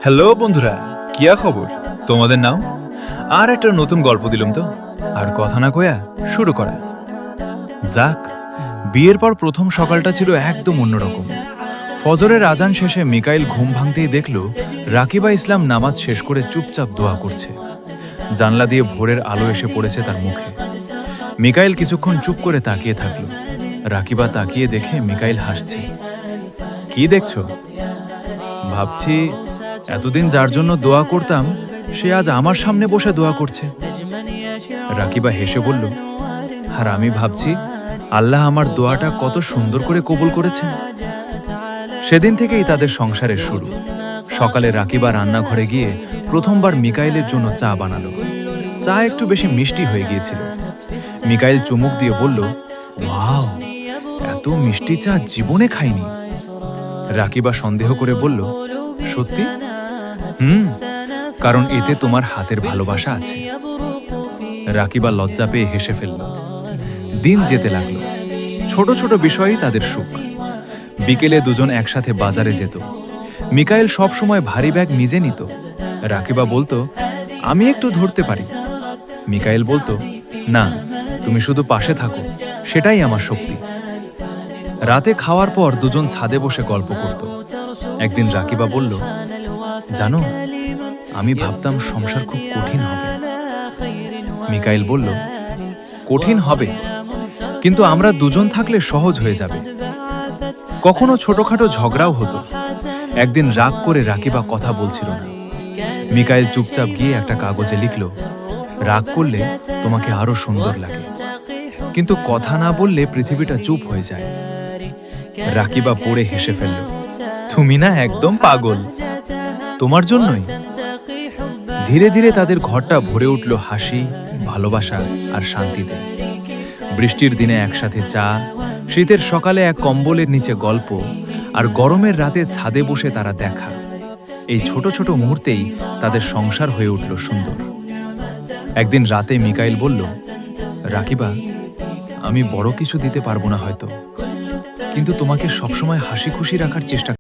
Hello বন্ধুরা, কিয়া খবর তোমাদের নাও? আর একটা নতুন গল্প দিলাম তো, আর কথা না কয়া শুরু করা যাক। বিয়ের পর প্রথম সকালটা ছিল একদম অন্যরকম। ফজরের আজান শেষে মিকাইল ঘুম ভাঙতেই দেখল রাকিবা ইসলাম নামাজ শেষ করে চুপচাপ দোয়া করছে। জানলা দিয়ে ভোরের আলো এসে পড়েছে তার মুখে। মিকাইল কিছুক্ষণ চুপ করে তাকিয়ে থাকলো। রাকিবা তাকিয়ে দেখে মিকাইল হাসছে। কি দেখছো? ভাবছি এতদিন যার জন্য দোয়া করতাম সে আজ আমার সামনে বসে দোয়া করছে। রাকিবা হেসে বলল, আর আমি ভাবছি আল্লাহ আমার দোয়াটা কত সুন্দর করে কবুল করেছেন। সেদিন থেকেই তাদের সংসারের শুরু। সকালে রাকিবা রান্নাঘরে গিয়ে প্রথমবার মিকাইলের জন্য চা বানালো। চা একটু বেশি মিষ্টি হয়ে গিয়েছিল। মিকাইল চুমুক দিয়ে বলল, ওয়াও, এত মিষ্টি চা জীবনে খাইনি। রাকিবা সন্দেহ করে বলল, সত্যি? কারণ এতে তোমার হাতের ভালোবাসা আছে। রাকিবা লজ্জা পেয়ে হেসে ফেলল। দিন যেতে লাগলো। ছোট ছোট বিষয়ই তাদের সুখ। বিকেলে দুজন একসাথে বাজারে যেত। মিকাইল সব সময় ভারী ব্যাগ নিজে নিত। রাকিবা বলতো, আমি একটু ধরতে পারি। মিকাইল বলতো, না, তুমি শুধু পাশে থাকো, সেটাই আমার শক্তি। রাতে খাওয়ার পর দুজন ছাদে বসে গল্প করত। একদিন রাকিবা বলল, জানো, আমি ভাবতাম সংসার খুব কঠিন হবে। মিকাইল বলল, কঠিন হবে, কিন্তু আমরা দুজন থাকলে সহজ হয়ে যাবে। কখনো ছোটখাটো ঝগড়াও হতো। একদিন রাগ করে রাকিবা কথা বলছিল না। মিকাইল চুপচাপ গিয়ে একটা কাগজে লিখল, রাগ করলে তোমাকে আরো সুন্দর লাগে, কিন্তু কথা না বললে পৃথিবীটা চুপ হয়ে যায়। রাকিবা পড়ে হেসে ফেলল, তুমি না একদম পাগল, তোমার জন্যই। ধীরে ধীরে তাদের ঘরটা ভরে উঠল হাসি, ভালোবাসা আর শান্তিতে। বৃষ্টির দিনে একসাথে চা, শীতের সকালে এক কম্বলের নিচে গল্প, আর গরমের রাতে ছাদে বসে তারা দেখা। এই ছোট ছোট মুহূর্তেই তাদের সংসার হয়ে উঠল সুন্দর। একদিন রাতে মিকাইল বলল, রাকিবা, আমি বড় কিছু দিতে পারবো না হয়তো, কিন্তু তোমাকে সবসময় হাসি খুশি রাখার চেষ্টা